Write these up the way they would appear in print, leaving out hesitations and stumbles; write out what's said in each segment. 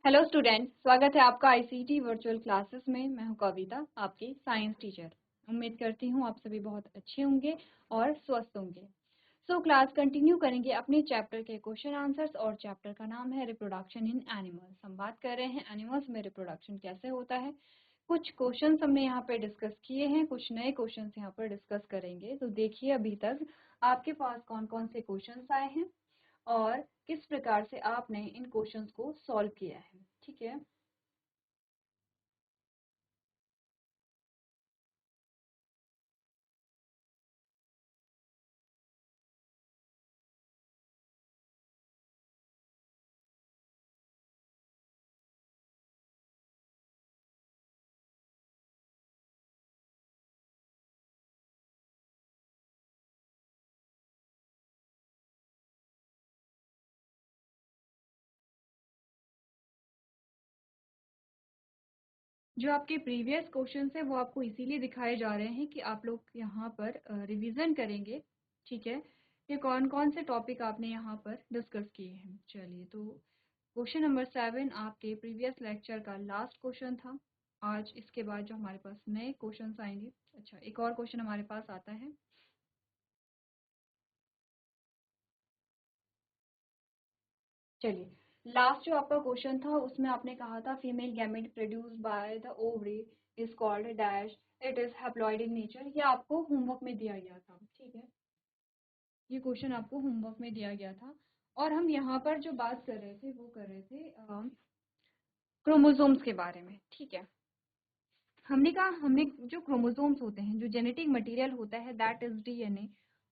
Hello student, स्वागत है आपका आईसीटी वर्चुअल क्लासेस में। मैं हूं कविता, आपकी साइंस टीचर। उम्मीद करती हूं आप सभी बहुत अच्छे होंगे और स्वस्थ होंगे। क्लास कंटिन्यू करेंगे अपने चैप्टर के क्वेश्चन आंसर्स और चैप्टर का नाम है रिप्रोडक्शन इन एनिमल्स। हम बात कर रहे हैं एनिमल्स में रिप्रोडक्शन कैसे होता है। कुछ क्वेश्चंस हमने यहाँ पे डिस्कस किए हैं, कुछ नए क्वेश्चंस यहाँ पर डिस्कस करेंगे। तो देखिए अभी तक आपके पास कौन कौन से क्वेश्चंस आए हैं और किस प्रकार से आपने इन क्वेश्चंस को सॉल्व किया है। ठीक है, जो आपके प्रीवियस क्वेश्चंस है वो आपको इसीलिए दिखाए जा रहे हैं कि आप लोग यहाँ पर रिवीजन करेंगे। ठीक है, ये कौन कौन से टॉपिक आपने यहाँ पर डिस्कस किए हैं। चलिए, तो क्वेश्चन नंबर 7 आपके प्रीवियस लेक्चर का लास्ट क्वेश्चन था। आज इसके बाद जो हमारे पास नए क्वेश्चंस आएंगे। अच्छा, एक और क्वेश्चन हमारे पास आता है। चलिए, लास्ट जो आपका क्वेश्चन था उसमें आपने कहा था female gamete produce by the ovary is called dash, it is haploid in nature. ये आपको होमवर्क में दिया गया था। ठीक है, ये क्वेश्चन आपको होमवर्क में दिया गया था और हम यहाँ पर जो बात कर रहे थे वो कर रहे थे क्रोमोसोम्स के बारे में। ठीक है, हमने कहा हमने जो क्रोमोसोम्स होते हैं, जो जेनेटिक मटेरियल होता है दैट इज डीएनए।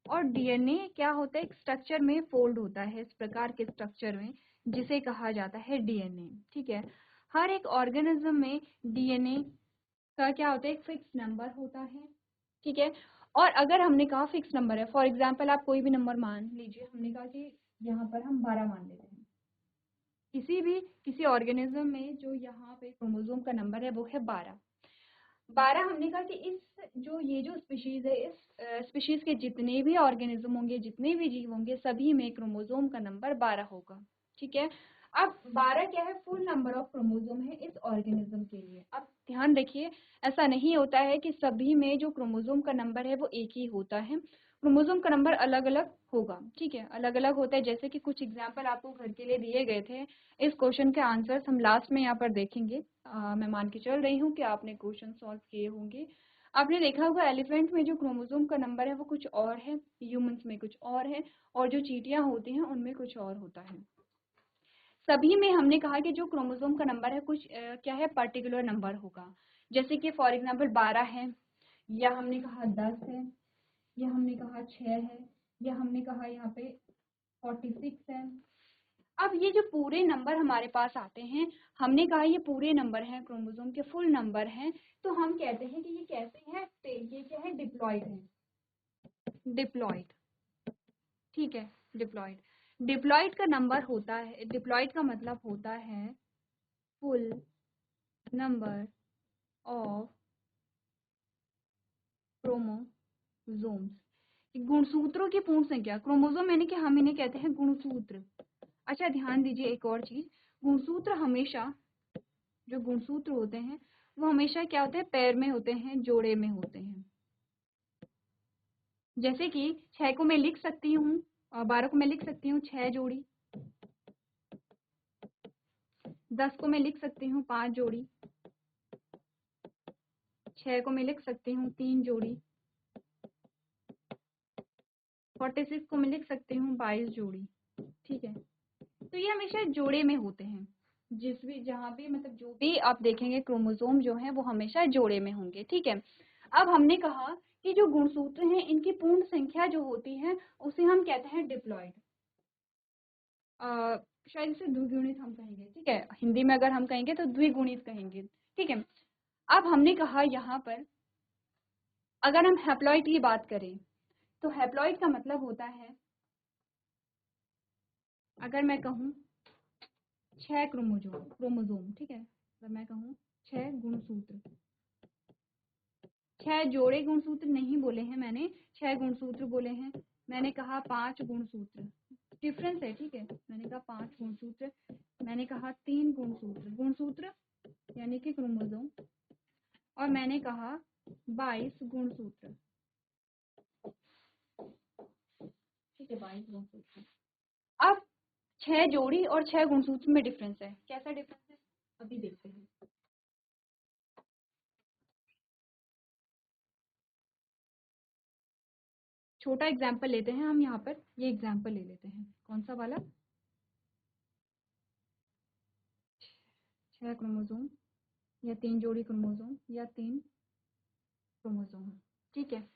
और डीएनए क्या होता है, एक स्ट्रक्चर में फोल्ड होता है, इस प्रकार के स्ट्रक्चर में, जिसे कहा जाता है डीएनए। ठीक है, हर एक ऑर्गेनिज्म में डीएनए का क्या होता है, एक फिक्स नंबर होता है। ठीक है, और अगर हमने कहा फिक्स नंबर है, फॉर एग्जाम्पल आप कोई भी नंबर मान लीजिए, हमने कहा कि यहाँ पर हम 12 मान लेते हैं। किसी ऑर्गेनिज्म में जो यहाँ पे क्रोमोसोम का नंबर है वो है 12। 12 हमने कहा कि इस ये जो स्पीशीज है, इस स्पीशीज के जितने भी ऑर्गेनिज्म होंगे, जितने भी जीव होंगे, सभी में क्रोमोसोम का नंबर 12 होगा। ठीक है, अब 12 क्या है, फुल नंबर ऑफ क्रोमोसोम है इस ऑर्गेनिज्म के लिए। अब ध्यान रखिए, ऐसा नहीं होता है कि सभी में जो क्रोमोसोम का नंबर है वो एक ही होता है। क्रोमोसोम का नंबर अलग अलग होगा। ठीक है, अलग अलग होता है। जैसे कि कुछ एग्जाम्पल आपको घर के लिए दिए गए थे। इस क्वेश्चन के आंसर्स हम लास्ट में यहाँ पर देखेंगे। मैं मान के चल रही हूँ कि आपने क्वेश्चन सॉल्व किए होंगे। आपने देखा होगा एलिफेंट में जो क्रोमोसोम का नंबर है वो कुछ और है, ह्यूमंस में कुछ और है, और जो चींटियां होती हैं उनमें कुछ और होता है। सभी में हमने कहा कि जो क्रोमोसोम का नंबर है कुछ क्या है, पर्टिकुलर नंबर होगा। जैसे कि फॉर एग्जाम्पल 12 है, या हमने कहा 10 है, या हमने कहा 6 है, या हमने कहा यहाँ पे 46 है। अब ये जो पूरे नंबर हमारे पास आते हैं, हमने कहा ये पूरे नंबर हैं, क्रोमोसोम के फुल नंबर हैं, तो हम कहते हैं कि ये कैसे हैं, ये क्या है, डिप्लॉइड है। डिप्लॉइड, ठीक है, डिप्लॉइड। डिप्लॉइड का नंबर होता है, डिप्लॉइड का मतलब होता है फुल नंबर ऑफ क्रोमोसोम्स। गुणसूत्रों की पूर्ण संख्या, क्रोमोसोम यानी कि हम इन्हें कहते हैं गुणसूत्र। अच्छा, ध्यान दीजिए एक और चीज, गुणसूत्र हमेशा, जो गुणसूत्र होते हैं वो हमेशा क्या होते हैं, पैर में होते हैं, जोड़े में होते हैं। जैसे कि 6 को मैं लिख सकती हूँ और 12 को मैं लिख सकती हूँ 6 जोड़ी, 10 को मैं लिख सकती हूँ 5 जोड़ी, 6 को मैं लिख सकती हूँ 3 जोड़ी, 46 को मैं लिख सकती हूँ 22 जोड़ी। ठीक है, तो ये हमेशा जोड़े में होते हैं। जिस भी जहाँ भी मतलब जो भी आप देखेंगे क्रोमोसोम जो है वो हमेशा जोड़े में होंगे। ठीक है, अब हमने कहा कि जो गुणसूत्र हैं इनकी पूर्ण संख्या जो होती है उसे हम कहते हैं डिप्लॉइड। शायद इसे द्विगुणित हम कहेंगे। ठीक है, हिंदी में अगर हम कहेंगे तो द्विगुणित कहेंगे। ठीक है, अब हमने कहा यहाँ पर अगर हम हैप्लॉइड की बात करें तो हैप्लॉइड का मतलब होता है, अगर मैं कहूँ 6 क्रोमोसोम, ठीक है, अगर मैं कहूँ 6 गुणसूत्र, 6 जोड़े गुणसूत्र नहीं बोले हैं मैंने, 6 गुणसूत्र बोले हैं। मैंने कहा 5 गुणसूत्र, डिफरेंस है, ठीक है। मैंने कहा 5 गुणसूत्र, मैंने कहा 3 गुणसूत्र, गुणसूत्र यानी कि क्रोमोसोम, और मैंने कहा 22 गुणसूत्र, ठीक है, 22 गुणसूत्र। अब 6 जोड़ी और 6 गुणसूत्र में डिफरेंस है। कैसा डिफरेंस है अभी देखते हैं। छोटा एग्जाम्पल लेते हैं हम यहाँ पर, ये एग्जाम्पल ले लेते हैं। कौन सा वाला? 6 क्रोमोसोम या 3 जोड़ी क्रोमोसोम या 3 क्रोमोसोम, ठीक है।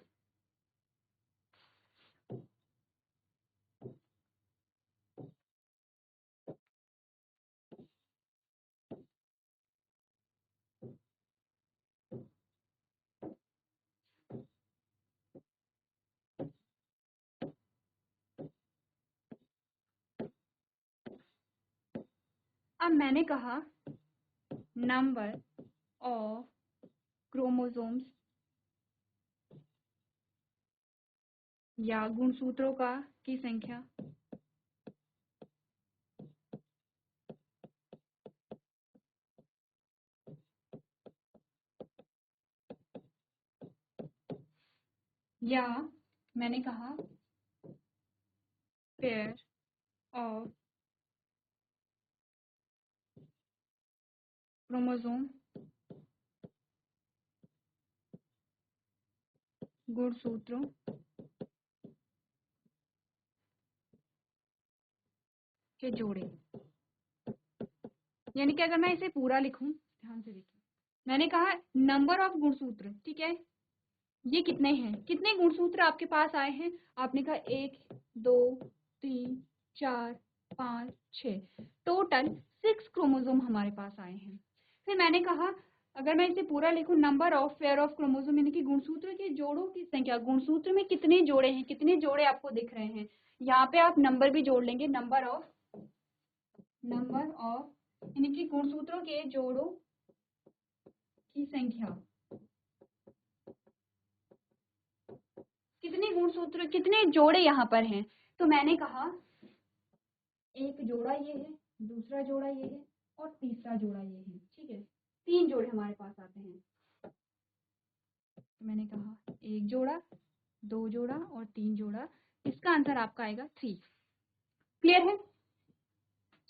अब मैंने कहा नंबर ऑफ क्रोमोसोम्स या गुणसूत्रों का की संख्या या मैंने कहा पेयर ऑफ क्रोमोसोम गुणसूत्रों के जोड़े। यानी कि अगर मैं इसे पूरा लिखूं, ध्यान से देखिए, मैंने कहा नंबर ऑफ गुणसूत्र, ठीक है, ये कितने हैं, कितने गुणसूत्र आपके पास आए हैं? आपने कहा 1 2 3 4 5 6, टोटल 6 क्रोमोसोम हमारे पास आए हैं। फिर मैंने कहा अगर मैं इसे पूरा लिखूं, number of pair of chromosome यानी कि गुणसूत्र के जोड़ों की संख्या, गुणसूत्र में कितने जोड़े हैं, कितने जोड़े आपको दिख रहे हैं, यहाँ पे आप नंबर भी जोड़ लेंगे, नंबर ऑफ यानी कि गुणसूत्रों के जोड़ों की संख्या, कितने गुणसूत्र, कितने जोड़े यहाँ पर हैं। तो मैंने कहा एक जोड़ा ये है, दूसरा जोड़ा ये है और तीसरा जोड़ा ये है, ठीक है, 3 जोड़े हमारे पास आते हैं। तो मैंने कहा 1 जोड़ा, 2 जोड़ा और 3 जोड़ा, इसका आंसर आपका आएगा 3। क्लियर है?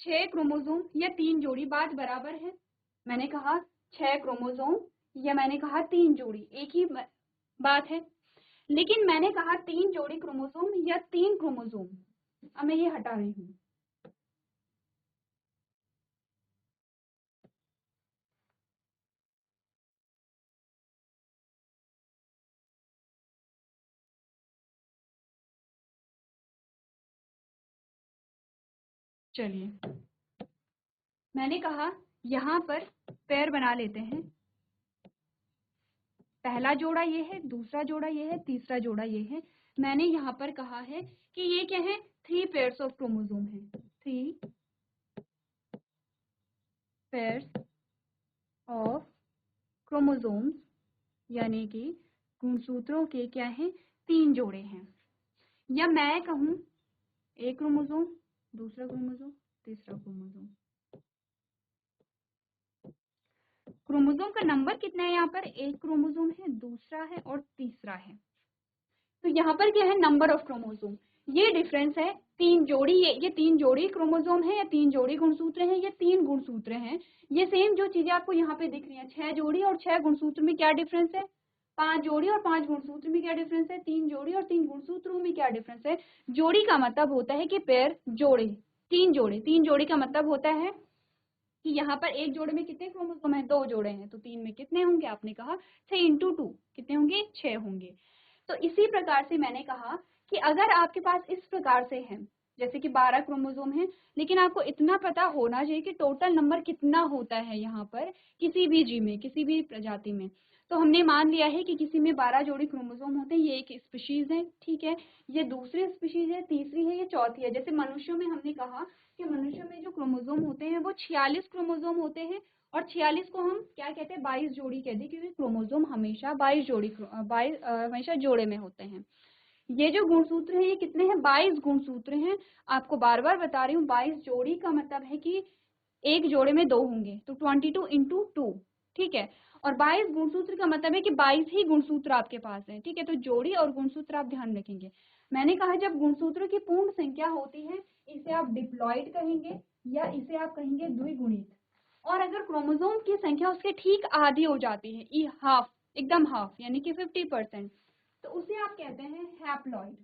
6 क्रोमोसोम या 3 जोड़ी, बात बराबर है। मैंने कहा 6 क्रोमोसोम या मैंने कहा 3 जोड़ी, एक ही बात है। लेकिन मैंने कहा 3 जोड़ी क्रोमोसोम या 3 क्रोमोसोम, अब मैं ये हटा रही हूँ। चलिए, मैंने कहा यहाँ पर पैर बना लेते हैं। पहला जोड़ा ये है, दूसरा जोड़ा ये है, तीसरा जोड़ा ये है। मैंने यहाँ पर कहा है कि ये क्या है, 3 पेयर्स ऑफ क्रोमोसोम है, 3 पेयर्स ऑफ क्रोमोसोम्स, यानी कि गुणसूत्रों के क्या हैं, 3 जोड़े हैं। या मैं कहूँ एक क्रोमोसोम, दूसरा क्रोमोसोम, तीसरा क्रोमोसोम। क्रोमोसोम का नंबर कितना है यहाँ पर? एक क्रोमोसोम है, दूसरा है और तीसरा है। तो यहाँ पर क्या है, नंबर ऑफ क्रोमोसोम। ये डिफरेंस है, 3 जोड़ी, ये 3 जोड़ी क्रोमोसोम है या 3 जोड़ी गुणसूत्र हैं, ये 3 गुणसूत्र हैं। ये सेम जो चीजें आपको यहाँ पे दिख रही हैं, 6 जोड़ी और 6 गुणसूत्र में क्या डिफरेंस है, 5 जोड़ी और 5 गुणसूत्र में क्या डिफरेंस है, 3 जोड़ी और 3 गुणसूत्रों में क्या डिफरेंस है। जोड़ी का मतलब होता है कि पेयर, जोड़े, 3 जोड़े, 3 जोड़ी का मतलब होता है कि यहाँ पर एक जोड़े में कितने क्रोमोसोम है, 2 जोड़े हैं, तो 3 में कितने होंगे, आपने कहा 6 इंटू 2 कितने होंगे, 6 होंगे। तो इसी प्रकार से मैंने कहा कि अगर आपके पास इस प्रकार से है, जैसे कि 12 क्रोमोसोम है, लेकिन आपको इतना पता होना चाहिए कि टोटल नंबर कितना होता है यहाँ पर किसी भी जीव में, किसी भी प्रजाति में। तो हमने मान लिया है कि किसी में 12 जोड़ी क्रोमोसोम होते हैं, ये एक स्पीशीज है, ठीक है, ये दूसरी स्पीशीज है, तीसरी है, ये चौथी है। जैसे मनुष्यों में हमने कहा कि मनुष्यों में जो क्रोमोसोम होते हैं वो 46 क्रोमोसोम होते हैं, और 46 को हम क्या कहते हैं, 22 जोड़ी कहते हैं, क्योंकि क्रोमोसोम हमेशा 22 जोड़ी, 22 हमेशा जोड़े में होते हैं। ये जो गुणसूत्र है ये कितने हैं, 22 गुणसूत्र हैं। आपको बार बार बता रही हूँ, 22 जोड़ी का मतलब है कि एक जोड़े में 2 होंगे, तो 22 इंटू 2, ठीक है। और 22 गुणसूत्र का मतलब है कि 22 ही गुणसूत्र आपके पास है, ठीक है। तो जोड़ी और गुणसूत्र आप ध्यान रखेंगे। मैंने कहा जब गुणसूत्रों की पूर्ण संख्या होती है इसे आप डिप्लॉइड कहेंगे या इसे आप कहेंगे द्विगुणित। और अगर क्रोमोसोम की संख्या उसके ठीक आधी हो जाती है, ई हाफ, एकदम हाफ यानी कि 50%, तो उसे आप कहते हैं हैप्लॉइड।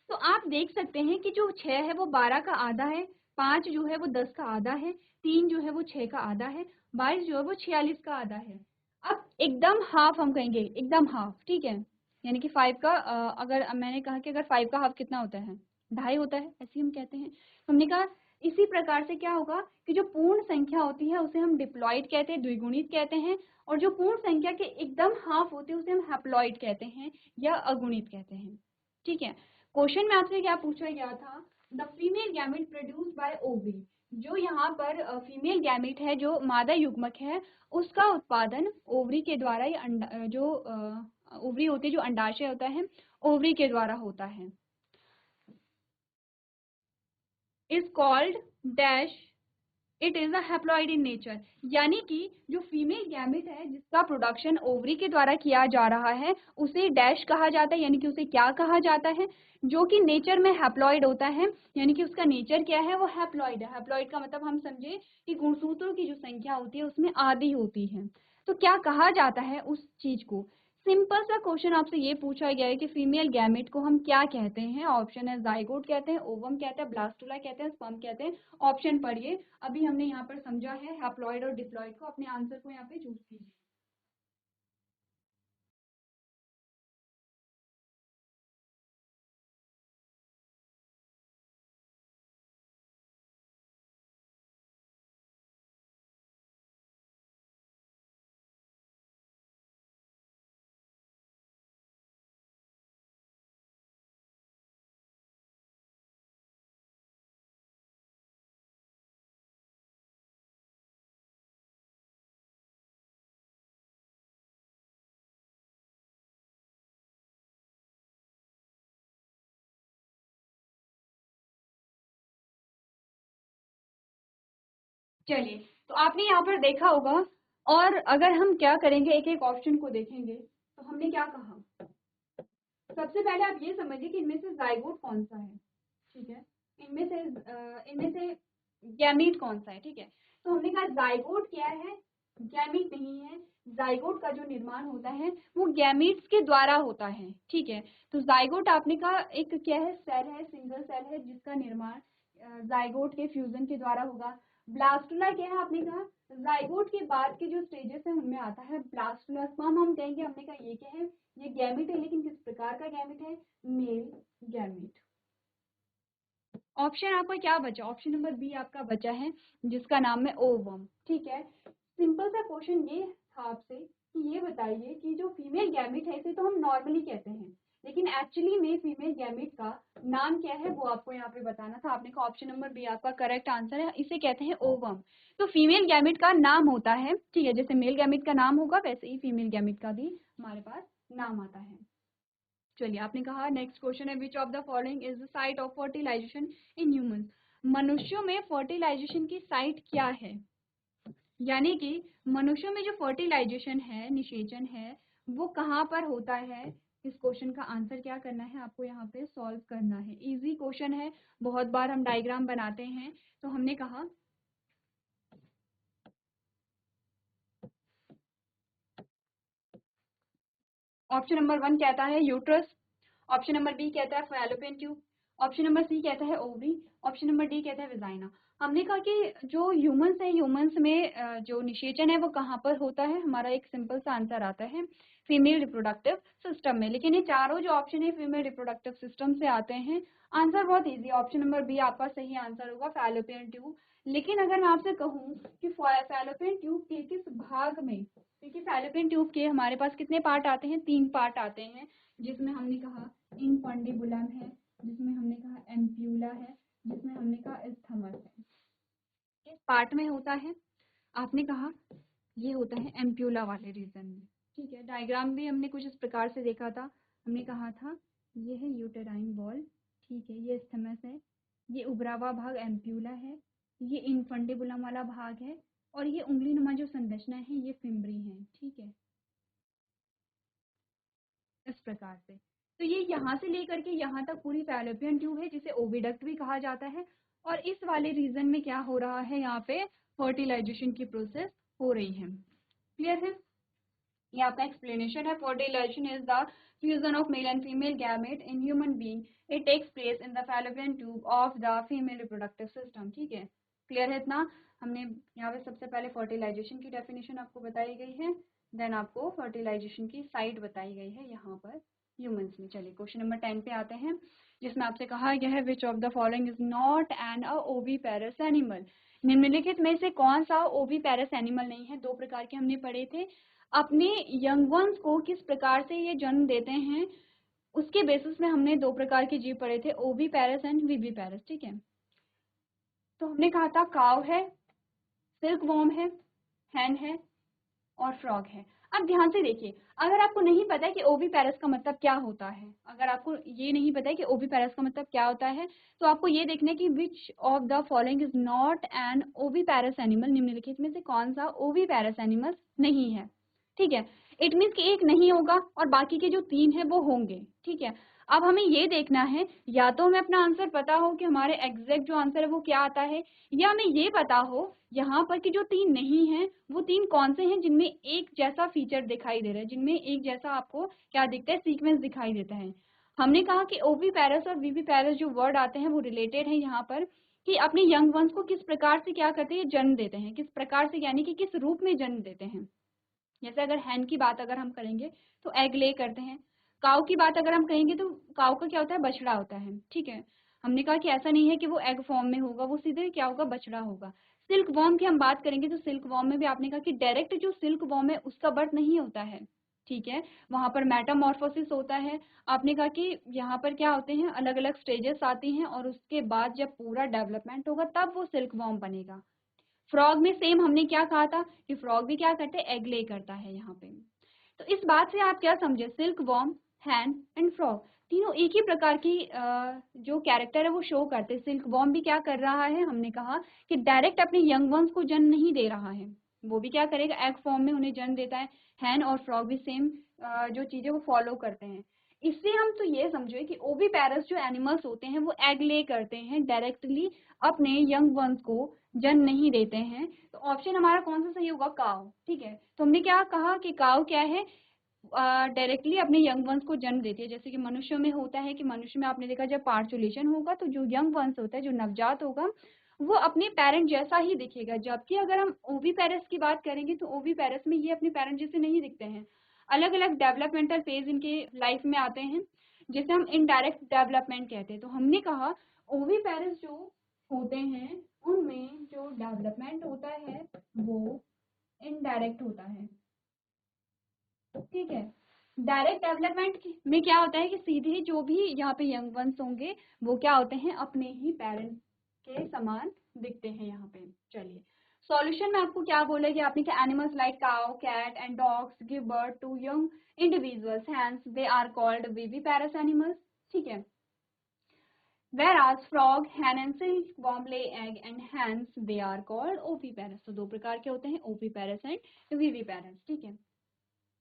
तो आप देख सकते हैं कि जो 6 है वो 12 का आधा है, 5 जो है वो 10 का आधा है, 3 जो है वो 6 का आधा है, 22 जो है वो 46 का आधा है। अब एकदम हाफ हम कहेंगे, एकदम हाफ, ठीक है। यानी कि 5 का अगर मैंने कहा कि अगर 5 का हाफ कितना होता है, 2.5 होता है, ऐसे हम कहते हैं। तो हमने कहा इसी प्रकार से क्या होगा कि जो पूर्ण संख्या होती है उसे हम डिप्लॉइड कहते हैं, द्विगुणित कहते हैं, और जो पूर्ण संख्या के एकदम हाफ होते हैं उसे हम हैप्लॉइड कहते हैं या अगुणित कहते हैं, ठीक है। क्वेश्चन में आपसे क्या पूछा गया था, the female gamete produce by ovary. जो यहाँ पर फीमेल गैमेट है, जो मादा युग्मक है, उसका उत्पादन ओवरी के द्वारा या जो ओवरी होती है, जो अंडाशय होता है, ओवरी के द्वारा होता है, is called dash, it is a haploid in nature. यानी कि जो फीमेल गैमेट है जिसका प्रोडक्शन ओवरी के द्वारा किया जा रहा है उसे डैश कहा जाता है, यानी कि उसे क्या कहा जाता है, जो कि नेचर में हैप्लॉइड होता है, यानी कि उसका नेचर क्या है, वो हैप्लॉइड है। हैप्लॉइड का मतलब हम समझे कि गुणसूत्रों की जो संख्या होती है उसमें आधी होती है। तो क्या कहा जाता है उस चीज को, सिंपल सा क्वेश्चन आपसे ये पूछा गया है कि फीमेल गैमेट को हम क्या कहते हैं। ऑप्शन है जाइगोट कहते हैं, ओवम कहते हैं, ब्लास्टुला कहते हैं, स्पर्म कहते हैं। ऑप्शन पढ़िए, अभी हमने यहाँ पर समझा है हैप्लॉइड और डिप्लॉइड को। अपने आंसर को यहाँ पे चूज कीजिए। चलिए, तो आपने यहाँ पर देखा होगा, और अगर हम क्या करेंगे, एक एक ऑप्शन को देखेंगे, तो हमने क्या कहा, सबसे पहले आप ये समझिए कि इनमें से जाइगोट कौन सा है, ठीक है। इनमें से गैमीट कौन सा है, ठीक है। तो हमने कहा जाइगोट क्या है, गैमीट नहीं है। जाइगोट का जो निर्माण होता है वो गैमीट्स के द्वारा होता है, ठीक है। तो जाइगोट आपने कहा एक क्या है, सेल है, सिंगल सेल है जिसका निर्माण जाइगोट के फ्यूजन के द्वारा होगा। ब्लास्टुला क्या है, आपने कहा जाइगोट के बाद के जो स्टेजेस है उनमें आता है ब्लास्टुला। स्पर्म हम कहेंगे, हमने कहा ये क्या है, ये गैमेट है, लेकिन किस प्रकार का गैमेट है, मेल गैमेट। ऑप्शन आपका क्या बचा, ऑप्शन नंबर बी आपका बचा है, जिसका नाम है ओवम, ठीक है। सिंपल सा क्वेश्चन ये था आपसे कि ये बताइए कि जो फीमेल गैमेट है इसे तो हम नॉर्मली कहते हैं, लेकिन एक्चुअली में फीमेल गैमेट का नाम क्या है वो आपको यहाँ पे बताना था। आपने कहा ऑप्शन नंबर बी आपका करेक्ट आंसर है, इसे कहते हैं ओवम। तो फीमेल गैमेट का नाम होता है, ठीक है, जैसे मेल गैमेट का नाम होगा वैसे ही फीमेल गैमेट का भी हमारे पास नाम आता है। चलिए, आपने कहा नेक्स्ट क्वेश्चन है, which of the following is the site of fertilization in humans. मनुष्यों में फर्टिलाइजेशन की साइट क्या है, यानी कि मनुष्यों में जो फर्टिलाइजेशन है, निषेचन है, वो कहाँ पर होता है। इस क्वेश्चन का आंसर क्या करना है, आपको यहाँ पे सॉल्व करना है। इजी क्वेश्चन है, बहुत बार हम डायग्राम बनाते हैं। तो हमने कहा ऑप्शन नंबर 1 कहता है यूट्रस, ऑप्शन नंबर बी कहता है fallopian tube, option number C कहता है ओवरी, ऑप्शन नंबर डी कहता है वेजाइना। हमने कहा कि जो ह्यूमंस है, ह्यूमंस में जो निषेचन है वो कहाँ पर होता है, हमारा एक सिंपल सा आंसर आता है फीमेल रिप्रोडक्टिव सिस्टम में। लेकिन ये चारों जो ऑप्शन है फीमेल रिप्रोडक्टिव सिस्टम से आते हैं। आंसर बहुत ईजी, ऑप्शन नंबर बी आपका सही आंसर होगा, फैलोपियन ट्यूब। लेकिन अगर मैं आपसे कहूँ कि फैलोपियन ट्यूब के किस भाग में, क्योंकि फैलोपियन ट्यूब के हमारे पास कितने पार्ट आते हैं, 3 पार्ट आते हैं, जिसमें हमने कहा इनफंडिबुलम है, जिसमें हमने कहा एम्प्यूला है, जिसमें हमने कहा इस्थमस है। किस पार्ट में होता है, आपने कहा ये होता है एम्प्यूला वाले रीजन में, ठीक है, डायग्राम भी हमने कुछ इस प्रकार से देखा था। हमने कहा था ये है यूटेराइन वॉल, ठीक है, ये स्थमस है, ये उभरा हुआ भाग एम्प्यूला है, ये इनफंडिबुलम वाला भाग है, और ये उंगली नुमा जो संरचना है ये फिम्बरी है, ठीक है, इस प्रकार से। तो ये यहाँ से लेकर के यहाँ तक पूरी फैलोपियन ट्यूब है, जिसे ओविडक्ट भी कहा जाता है। और इस वाले रीजन में क्या हो रहा है, यहाँ पे फर्टिलाइजेशन की प्रोसेस हो रही है। क्लियर है? ये आपका एक्सप्लेनेशन है। Fertilization is the fusion of male and female gamete in human being. It takes place in the fallopian tube of the female reproductive system. ठीक है, क्लियर है इतना? हमने यहाँ पे सबसे पहले फर्टिलाइजेशन की डेफिनेशन आपको बताई गई है, देन आपको फर्टिलाइजेशन की साइट बताई गई है यहाँ पर ह्यूमंस में। चलिए क्वेश्चन नंबर 10 पे आते हैं, जिसमें आपसे कहा गया है which of the following is not an oviparous animal. निम्नलिखित में से कौन सा ओविपेरस एनिमल नहीं है? दो प्रकार के हमने पढ़े थे। अपने यंग वंस को किस प्रकार से ये जन्म देते हैं, उसके बेसिस में हमने दो प्रकार के जीव पढ़े थे, ओविपेरस एंड विविपेरस। ठीक है, तो हमने कहा था काव है, सिल्क वॉर्म है, हैन है, और फ्रॉग है। अब ध्यान से देखिए, अगर आपको नहीं पता है कि ओविपेरस का मतलब क्या होता है, अगर आपको ये नहीं पता है कि ओविपेरस का मतलब क्या होता है, तो आपको ये देखना है कि विच of the following is not an oviparous animal. निम्नलिखित में से कौन सा ओविपेरस एनिमल नहीं है? ठीक है, इट मीन्स कि एक नहीं होगा और बाकी के जो तीन है वो होंगे। ठीक है, अब हमें ये देखना है, या तो हमें अपना आंसर पता हो कि हमारे एग्जैक्ट जो आंसर है वो क्या आता है, या हमें ये पता हो यहाँ पर कि जो तीन नहीं है वो तीन कौन से हैं जिनमें एक जैसा फीचर दिखाई दे रहा है, जिनमें एक जैसा आपको क्या दिखता है, सीक्वेंस दिखाई देता है। हमने कहा कि ओविपेरस और विविपेरस जो वर्ड आते हैं वो रिलेटेड है यहाँ पर, कि अपने यंग वंस को किस प्रकार से क्या करते हैं, जन्म देते हैं, किस प्रकार से यानी कि किस रूप में जन्म देते हैं। जैसे अगर हैन की बात अगर हम करेंगे तो एग ले करते हैं, काऊ की बात अगर हम कहेंगे तो काऊ का क्या होता है, बछड़ा होता है। ठीक है, हमने कहा कि ऐसा नहीं है कि वो एग फॉर्म में होगा, वो सीधे क्या होगा, बछड़ा होगा। सिल्क वॉर्म की हम बात करेंगे तो सिल्क वॉर्म में भी आपने कहा कि डायरेक्ट जो सिल्क वॉर्म है उसका बर्थ नहीं होता है। ठीक है, वहां पर मेटामॉर्फोसिस होता है। आपने कहा कि यहाँ पर क्या होते हैं, अलग अलग स्टेजेस आती हैं और उसके बाद जब पूरा डेवलपमेंट होगा तब वो सिल्क वॉर्म बनेगा। फ्रॉग में सेम हमने क्या कहा था कि फ्रॉग भी क्या करते हैं, एग ले करता है यहाँ पे। तो इस बात से आप क्या समझे, silk worm, Hahn and frog तीनों एक ही प्रकार की जो कैरेक्टर है वो शो करते हैं। सिल्क वॉर्म भी क्या कर रहा है, हमने कहा कि डायरेक्ट अपने यंग वंस को जन्म नहीं दे रहा है, वो भी क्या करेगा, एग फॉर्म में उन्हें जन्म देता है। हैन और फ्रॉग भी सेम जो चीजें वो फॉलो करते हैं। इससे हम तो ये समझे कि ओविपेरस जो एनिमल्स होते हैं वो एग ले करते हैं, डायरेक्टली अपने यंग वंस को जन्म नहीं देते हैं। तो ऑप्शन हमारा कौन सा सही होगा, काव। ठीक है, तो हमने क्या कहा कि काव क्या है, डायरेक्टली अपने यंग वंस को जन्म देती है। जैसे कि मनुष्यों में होता है कि मनुष्य में आपने देखा जब पार्चुलेशन होगा तो जो यंग वंस होता है, जो नवजात होगा, वो अपने पेरेंट जैसा ही दिखेगा। जबकि अगर हम ओविपेरस की बात करेंगे तो ओविपेरस में ये अपने पेरेंट जैसे नहीं दिखते हैं, अलग अलग डेवलपमेंटल फेज इनके लाइफ में आते हैं, जिसे हम इनडायरेक्ट डेवलपमेंट कहते हैं। तो हमने कहा ओविपेरस जो होते हैं उनमें जो डेवलपमेंट होता है वो इनडायरेक्ट होता है। ठीक है, डायरेक्ट डेवलपमेंट में क्या होता है कि सीधे जो भी यहाँ पे यंग वंस होंगे वो क्या होते हैं, अपने ही पेरेंट के समान दिखते हैं यहाँ पे। चलिए सॉल्यूशन में आपको क्या बोलेगी, आपने क्या, animals like cow, cat and dogs give birth to young individuals, hence they are called viviparous animals. ठीक है, whereas frog, hen and silkworm lay egg and hence they are called oviparous। तो दो प्रकार के होते हैं, ओविपेरस एंड विविपेरस। ठीक है,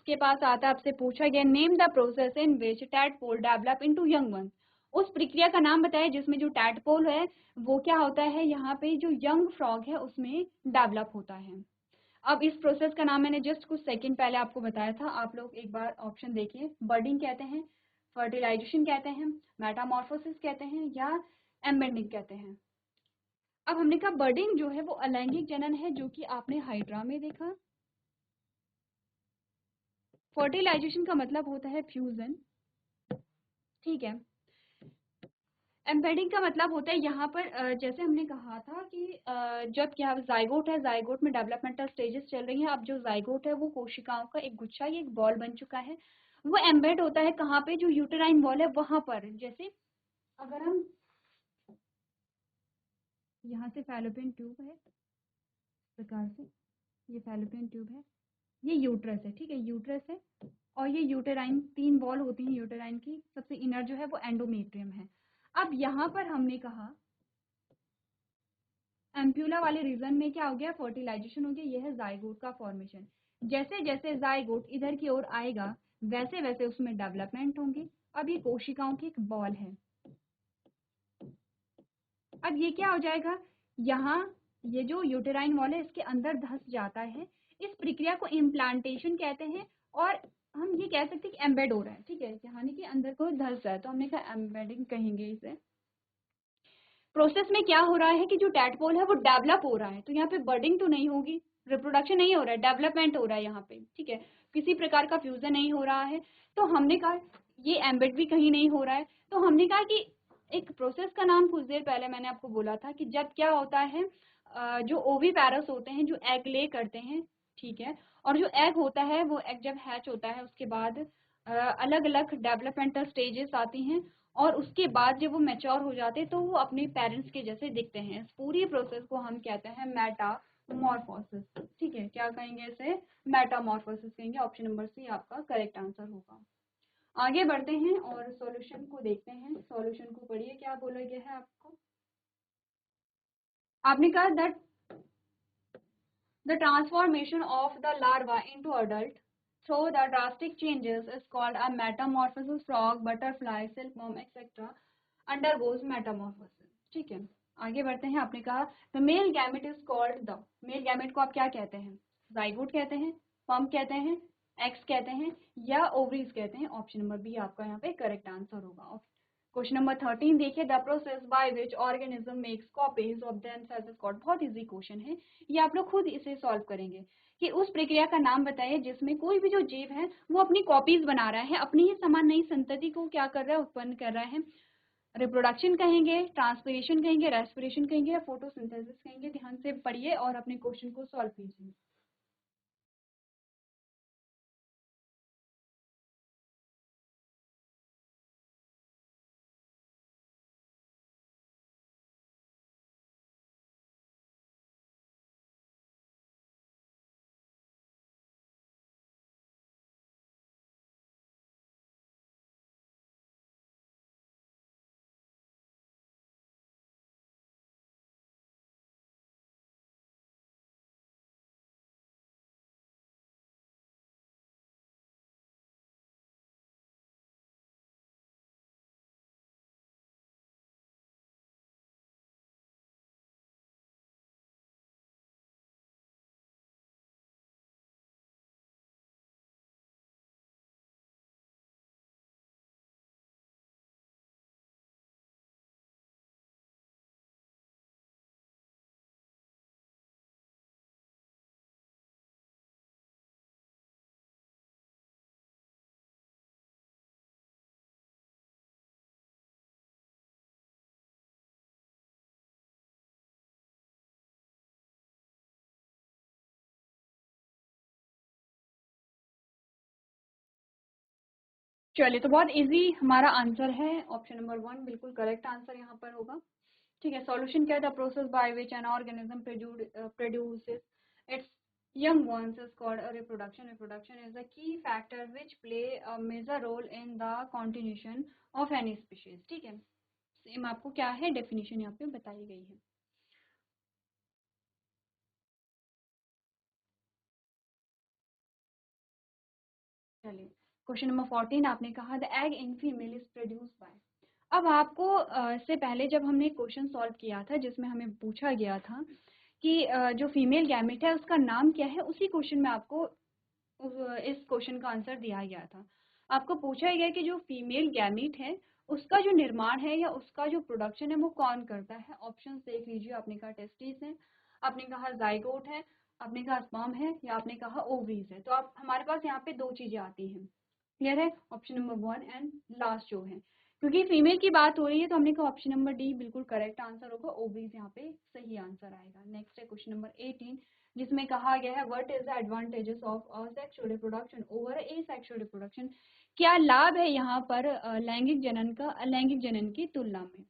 के पास आता है, आपसे पूछा गया name the process in which tadpole develop into young one. उस प्रक्रिया का नाम बताया जिसमें जो टैडपोल है वो क्या होता है, यहाँ पे जो यंग फ्रॉग है उसमें डेवलप होता है। अब इस प्रोसेस का नाम मैंने जस्ट कुछ सेकंड पहले आपको बताया था, आप लोग एक बार ऑप्शन देखिए, बर्डिंग कहते हैं, फर्टिलाइजेशन कहते हैं, मेटामॉर्फोसिस कहते हैं, या एम्बेडिंग कहते हैं। अब हमने कहा बर्डिंग जो है वो अलैंगिक जनन है, जो कि आपने हाइड्रा में देखा। फर्टिलाइजेशन का मतलब होता है फ्यूजन। ठीक है, एम्बेडिंग का मतलब होता है यहाँ पर जैसे हमने कहा था कि जब क्या जाइगोट है, जाइगोट में डेवलपमेंटल स्टेजेस चल रही हैं। अब जो जाइगोट है वो कोशिकाओं का एक गुच्छा, ये एक बॉल बन चुका है, वो एम्बेड होता है कहाँ पे, जो यूटेराइन वॉल है वहां पर। जैसे अगर हम यहाँ से फैलोपियन ट्यूब है, इस प्रकार से ये फैलोपियन ट्यूब है, ये यूट्रस है, ठीक है, यूट्रस है। और ये यूटेराइन, 3 वॉल होती हैं यूटेराइन की, सबसे इनर जो है वो एंडोमेट्रियम है। अब यहाँ पर हमने कहा एम्प्यूला वाले रीजन में क्या हो गया, फर्टिलाइजेशन हो गया, ये है जाइगोट का फॉर्मेशन। जैसे जैसे जाइगोट इधर की ओर आएगा वैसे वैसे उसमें डेवलपमेंट होंगे। अब ये कोशिकाओं की एक बॉल है। अब ये क्या हो जाएगा, यहाँ ये जो यूटेराइन वॉल है इसके अंदर धंस जाता है। इस प्रक्रिया को इम्प्लांटेशन कहते हैं। और हम ये कह सकते हैं कि एम्बेड हो रहा है, ठीक है, यानी कि अंदर को धंस रहा है, तो हमने कहा एम्बेडिंग कहेंगे इसे। प्रोसेस में क्या हो रहा है कि जो टैडपोल है वो डेवलप हो रहा है, तो यहाँ पे बर्डिंग तो नहीं होगी, रिप्रोडक्शन नहीं हो रहा है, डेवलपमेंट हो रहा है यहाँ पे, ठीक है, किसी प्रकार का फ्यूजन नहीं हो रहा है। तो हमने कहा ये एम्बेड भी कहीं नहीं हो रहा है, तो हमने कहा कि एक प्रोसेस का नाम कुछ देर पहले मैंने आपको बोला था कि जब क्या होता है, जो ओवी पैरस होते हैं जो एग ले करते हैं, ठीक है, और जो एग होता है वो एग जब हैच होता है उसके बाद अलग अलग डेवलपमेंटल स्टेजेस आती हैं, और उसके बाद जब वो मैच्योर हो जाते हैं तो वो अपने पेरेंट्स के जैसे दिखते हैं। इस पूरी प्रोसेस को हम कहते हैं मेटामॉर्फोसिस, ठीक है, क्या कहेंगे इसे, मेटामॉर्फोसिस कहेंगे। ऑप्शन नंबर सी आपका करेक्ट आंसर होगा। आगे बढ़ते हैं और सॉल्यूशन को देखते हैं। सॉल्यूशन को पढ़िए, क्या बोला गया है आपको। आपने कहा that the transformation of the larva into adult through the drastic changes is called a metamorphosis. Frog, butterfly, silkworm, etc. undergoes metamorphosis. ठीक है, आगे बढ़ते हैं। आपने कहा the male gamete is called the male gamete को आप क्या कहते हैं, zygote कहते हैं, sperm कहते हैं, eggs कहते हैं, या ovaries कहते हैं। ऑप्शन नंबर बी आपका यहाँ पे करेक्ट आंसर होगा। क्वेश्चन नंबर 13 देखिए, the process by which organism makes copies of themselves is called. बहुत इजी क्वेश्चन है, ये आप लोग खुद इसे सॉल्व करेंगे कि उस प्रक्रिया का नाम बताइए जिसमें कोई भी जो जीव है वो अपनी कॉपीज बना रहा है, अपनी ही समान नई संतति को क्या कर रहा है, उत्पन्न कर रहा है। रिप्रोडक्शन कहेंगे, ट्रांसपिरेशन कहेंगे, रेस्पिरेशन कहेंगे, या फोटोसिंथेसिस कहेंगे। ध्यान से पढ़िए और अपने क्वेश्चन को सॉल्व कीजिए। चलिए, तो बहुत इजी हमारा आंसर है, ऑप्शन नंबर 1 बिल्कुल करेक्ट आंसर यहाँ पर होगा। ठीक है, सॉल्यूशन क्या है, the process by which an organism produces it's young ones is called a reproduction. Reproduction is a key factor which play a major role in the continuation of any species. ठीक है, same आपको क्या है definition यहाँ पे बताई गई है। चलिए, क्वेश्चन नंबर 14 आपने कहा the egg in female is produce by. अब आपको इससे पहले जब हमने क्वेश्चन सॉल्व किया था जिसमें हमें पूछा गया था कि जो फीमेल गैमेट है उसका नाम क्या है, उसी क्वेश्चन में आपको इस क्वेश्चन का आंसर दिया गया था। आपको पूछा गया कि जो फीमेल गैमेट है उसका जो निर्माण है या उसका जो प्रोडक्शन है वो कौन करता है। ऑप्शन देख लीजिए, आपने कहा टेस्टिस है, आपने कहा जाइगोट है, आपने कहा स्पर्म है, या आपने कहा ओवरीज है। तो आप हमारे पास यहाँ पे दो चीजें आती हैं, क्लियर है, ऑप्शन नंबर 1 एंड लास्ट जो है। क्योंकि फीमेल की बात हो रही है तो हमने कहा ऑप्शन नंबर डी बिल्कुल करेक्ट आंसर होगा, ओवरीज यहाँ पे सही आंसर आएगा। नेक्स्ट है क्वेश्चन नंबर 18 जिसमें कहा गया है what is the advantages of sexual reproduction over asexual reproduction. क्या लाभ है यहाँ पर लैंगिक जनन का अलैंगिक जनन की तुलना में।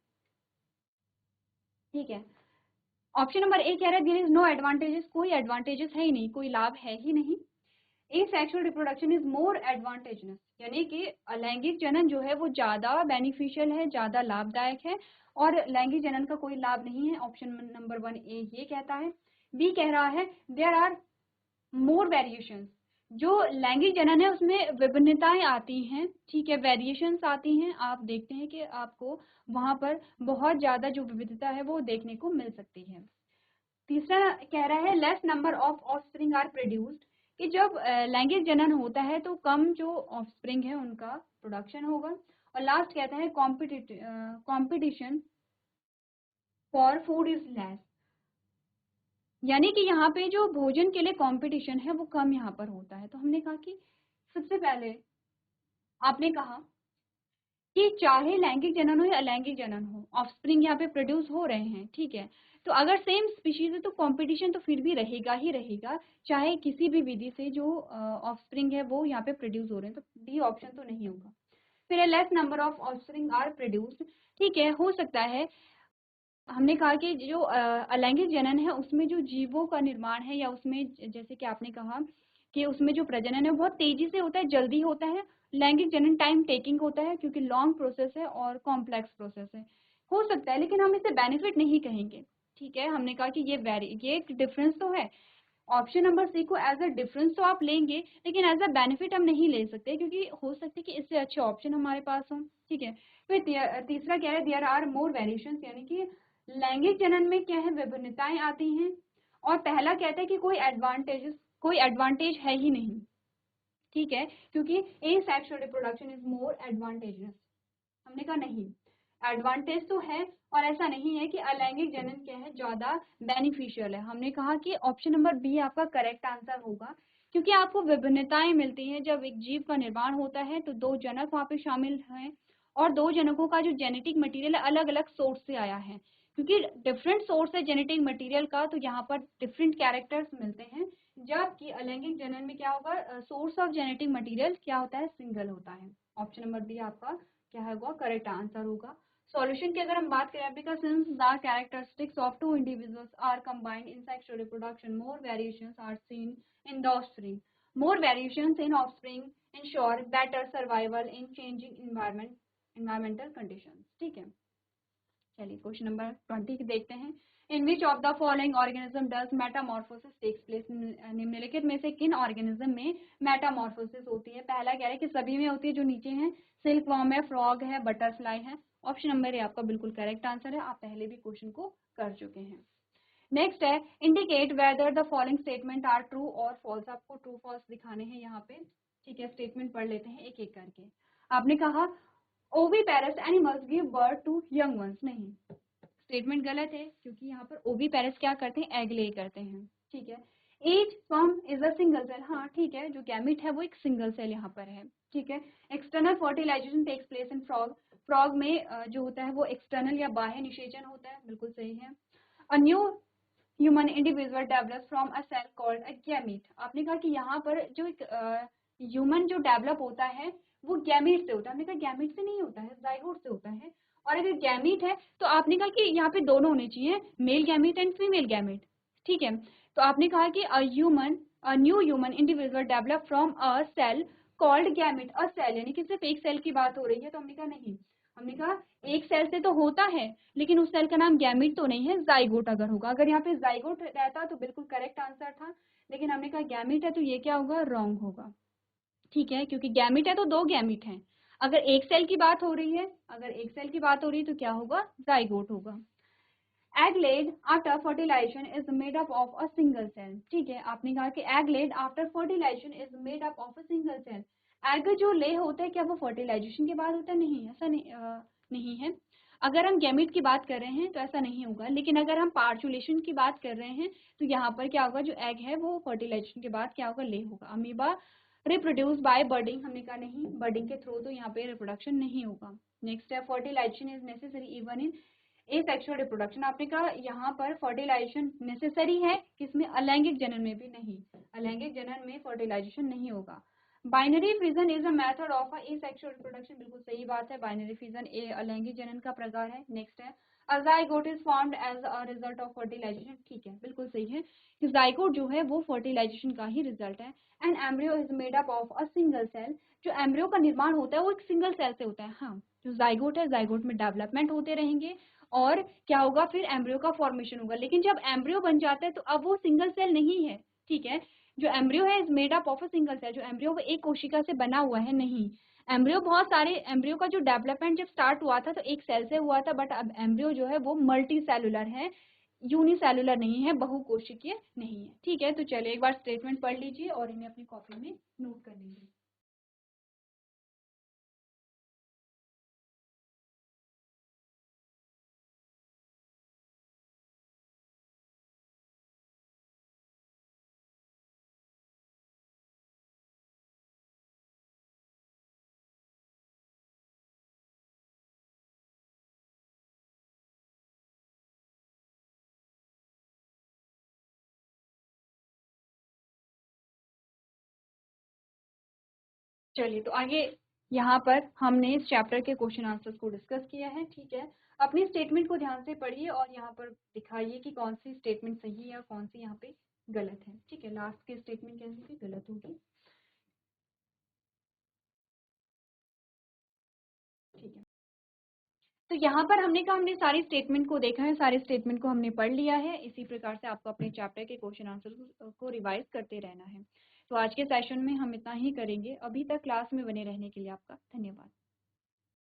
ठीक है, ऑप्शन नंबर ए कह रहा है देयर इज नो एडवांटेजेस, कोई एडवांटेजेस है ही नहीं, कोई लाभ है ही नहीं। Asexual reproduction is more advantages, यानी कि अलैंगिक जनन जो है वो ज़्यादा बेनिफिशियल है, ज़्यादा लाभदायक है, और लैंगिक जनन का कोई लाभ नहीं है। ऑप्शन नंबर 1 ए ये कहता है। बी कह रहा है देयर आर मोर वेरिएशंस, जो लैंगिक जनन है उसमें विभिन्नताएं आती हैं, ठीक है, वेरिएशंस आती हैं। आप देखते हैं कि आपको वहां पर बहुत ज़्यादा जो विविधता है वो देखने को मिल सकती है। तीसरा कह रहा है less number of offspring are produced, कि जब लैंगिक जनन होता है तो कम जो ऑफस्प्रिंग है उनका प्रोडक्शन होगा। और लास्ट कहता है competition for food is less, यानी कि यहाँ पे जो भोजन के लिए कंपटीशन है वो कम यहाँ पर होता है। तो हमने कहा कि सबसे पहले आपने कहा कि चाहे लैंगिक जनन हो या अलैंगिक जनन हो, ऑफस्प्रिंग यहाँ पे प्रोड्यूस हो रहे हैं, ठीक है। तो अगर सेम स्पीशीज है तो कंपटीशन तो फिर भी रहेगा ही रहेगा, चाहे किसी भी विधि से जो ऑफस्प्रिंग है वो यहाँ पे प्रोड्यूस हो रहे हैं। तो डी ऑप्शन तो नहीं होगा। फिर less number of offspring are produced, ठीक है, हो सकता है। हमने कहा कि जो अलैंगिक जनन है उसमें जो जीवों का निर्माण है, या उसमें जैसे कि आपने कहा कि उसमें जो प्रजनन है बहुत तेजी से होता है, जल्दी होता है। लैंगिक जनन टाइम टेकिंग होता है क्योंकि लॉन्ग प्रोसेस है और कॉम्प्लेक्स प्रोसेस है। हो सकता है, लेकिन हम इसे बेनिफिट नहीं कहेंगे, ठीक है। हमने कहा कि ये एक डिफरेंस तो है। ऑप्शन नंबर सी को एज अ डिफरेंस तो आप लेंगे, लेकिन एज अ बेनिफिट हम नहीं ले सकते, क्योंकि हो सकता है कि इससे अच्छे ऑप्शन हमारे पास हों, ठीक है। फिर तीसरा क्या है, देयर आर मोर वेरिएशंस, यानी कि लैंगिक जनन में क्या है, विभिन्नताएं आती हैं। और पहला कहता है कि कोई एडवांटेज है ही नहीं, ठीक है, क्योंकि asexual reproduction is more advantages. हमने कहा नहीं, एडवांटेज तो है, और ऐसा नहीं है कि अलैंगिक जनन क्या है ज्यादा बेनिफिशियल है। हमने कहा कि ऑप्शन नंबर बी आपका करेक्ट आंसर होगा, क्योंकि आपको विभिन्नताएं मिलती हैं। जब एक जीव का निर्माण होता है तो दो जनक वहाँ पे शामिल हैं, और दो जनकों का जो जेनेटिक मटेरियल अलग अलग सोर्स से आया है। क्योंकि डिफरेंट सोर्स है जेनेटिक मटेरियल का, तो यहाँ पर डिफरेंट कैरेक्टर्स मिलते हैं। जबकि अलैंगिक जनन में क्या होगा, सोर्स ऑफ जेनेटिक मटेरियल क्या होता है, सिंगल होता है। ऑप्शन नंबर बी आपका क्या होगा, करेक्ट आंसर होगा। सॉल्यूशन की अगर हम बात करें, because since the characteristics of two individuals are combined in sexual reproduction, more variations are seen in the offspring. More variations in offspring ensure better survival in changing environmental conditions, ठीक है। चलिए question number 20 देखते हैं। In which of the following organism does metamorphosis takes place, निम्नलिखित में से किन organism में मेटामॉर्फोसिस होती है। पहला कह रहा है कि सभी में होती है, जो नीचे है, सिल्क वॉर्म है, फ्रॉग है, बटरफ्लाई है। ऑप्शन नंबर ए आपका बिल्कुल करेक्ट आंसर है, आप पहले भी क्वेश्चन को कर चुके हैं। नेक्स्ट है indicate whether the following statement are true और फॉल्स। आपको ट्रू फॉल्स दिखाने हैं यहाँ पे, ठीक है। स्टेटमेंट पढ़ लेते हैं एक एक करके। आपने कहा oviparous animals give birth to young ones, नहीं, स्टेटमेंट गलत है, क्योंकि यहाँ पर ओविपेरस क्या करते हैं, एग ले करते हैं, ठीक है। Each sperm is a single cell, हाँ ठीक है, जो गैमिट है वो एक सिंगल सेल यहाँ पर है, ठीक है। External fertilization takes place in frog, frog में जो होता है वो एक्सटर्नल या बाह्य निषेचन होता है, बिल्कुल सही है। A new human individual develop from a cell called a gamete. आपने कहा कि यहाँ पर जो एक ह्यूमन जो डेवलप होता है वो गैमीट से होता है। हमने कहा गैमीट से नहीं होता है, जाइगोट से होता है। और अगर गैमीट है तो आपने कहा कि यहाँ पे दोनों होने चाहिए, male gamete and female gamete, ठीक है। तो आपने कहा कि a new human individual develop from a cell called gamete, a cell यानी कि सिर्फ एक सेल की बात हो रही है। तो हमने कहा नहीं, हमने कहा एक सेल से तो होता है, लेकिन उस सेल का नाम गैमीट तो नहीं है, जाइगोट अगर होगा। अगर यहाँ पे जाइगोट रहता तो बिल्कुल करेक्ट आंसर था, लेकिन हमने कहा गैमीट है तो ये क्या होगा, रॉन्ग होगा, ठीक है। क्योंकि गैमीट है तो दो गैमीट हैं। अगर एक सेल की बात हो रही है, अगर एक सेल की बात हो रही है तो क्या होगा, जाइगोट होगा। Egg laid after fertilization is made up of a single cell, ठीक है। आपने कहा कि egg laid after fertilization is made up of a single cell. Egg जो ले होता है क्या वो फर्टिलाइजेशन के बाद होता है, नहीं, ऐसा नहीं है। अगर हम गैमीट की बात कर रहे हैं तो ऐसा नहीं होगा, लेकिन अगर हम पार्चुलेशन की बात कर रहे हैं तो यहाँ पर क्या होगा, जो एग है वो फर्टिलाइजेशन के बाद क्या होगा, ले होगा। अमीबा रिप्रोड्यूस बाय बर्डिंग, हमने कहा नहीं, बर्डिंग के थ्रू तो यहाँ पे रिप्रोडक्शन नहीं होगा। नेक्स्ट है fertilization is necessary even in asexual reproduction. आपने कहा यहाँ पर फर्टिलाइजेशन नेसेसरी है, किसमें, अलैंगिक जनन में भी नहीं, अलैंगिक जनन में फर्टिलाइजेशन नहीं होगा। Binary fission is a method of a asexual reproduction, बिल्कुल सही बात है, बाइनरी फिजन अलैंगिक जनन का प्रकार है। नेक्स्ट है a zygote is formed as a result of fertilisation, ठीक है, बिल्कुल सही है कि ज़ाइगोट जो है वो फर्टिलाइजेशन का ही रिजल्ट है। And embryo is made up of a single cell, जो एम्ब्रियो का निर्माण होता है वो एक सिंगल सेल से होता है। हाँ, जो ज़ाइगोट है, ज़ाइगोट में डेवलपमेंट होते रहेंगे और क्या होगा, फिर एम्ब्रियो का फॉर्मेशन होगा। लेकिन जब एम्ब्रियो बन जाता है तो अब वो सिंगल सेल नहीं है, ठीक है। जो एम्ब्रियो है is made up of a single cell, जो एम्ब्रियो वो एक कोशिका से बना हुआ है नहीं। एम्ब्रियो बहुत सारे, एम्ब्रियो का जो डेवलपमेंट जब स्टार्ट हुआ था तो एक सेल से हुआ था, बट अब एम्ब्रियो जो है वो मल्टी सेलुलर है, यूनिसेलुलर नहीं है, बहुकोशिकीय नहीं है, ठीक है। तो चलिए एक बार स्टेटमेंट पढ़ लीजिए और इन्हें अपनी कॉपी में नोट कर लीजिए। चलिए तो आगे यहाँ पर हमने इस चैप्टर के क्वेश्चन आंसर्स को डिस्कस किया है, ठीक है। अपनी स्टेटमेंट को ध्यान से पढ़िए और यहाँ पर दिखाइए कि कौन सी स्टेटमेंट सही है और कौन सी यहाँ पे गलत है, ठीक है। लास्ट की स्टेटमेंट कैसी थी, गलत होगी, ठीक है। तो यहाँ पर हमने कहा हमने सारी स्टेटमेंट को देखा है, सारे स्टेटमेंट को हमने पढ़ लिया है। इसी प्रकार से आपको अपने चैप्टर के क्वेश्चन आंसर को रिवाइज करते रहना है। तो आज के सेशन में हम इतना ही करेंगे। अभी तक क्लास में बने रहने के लिए आपका धन्यवाद।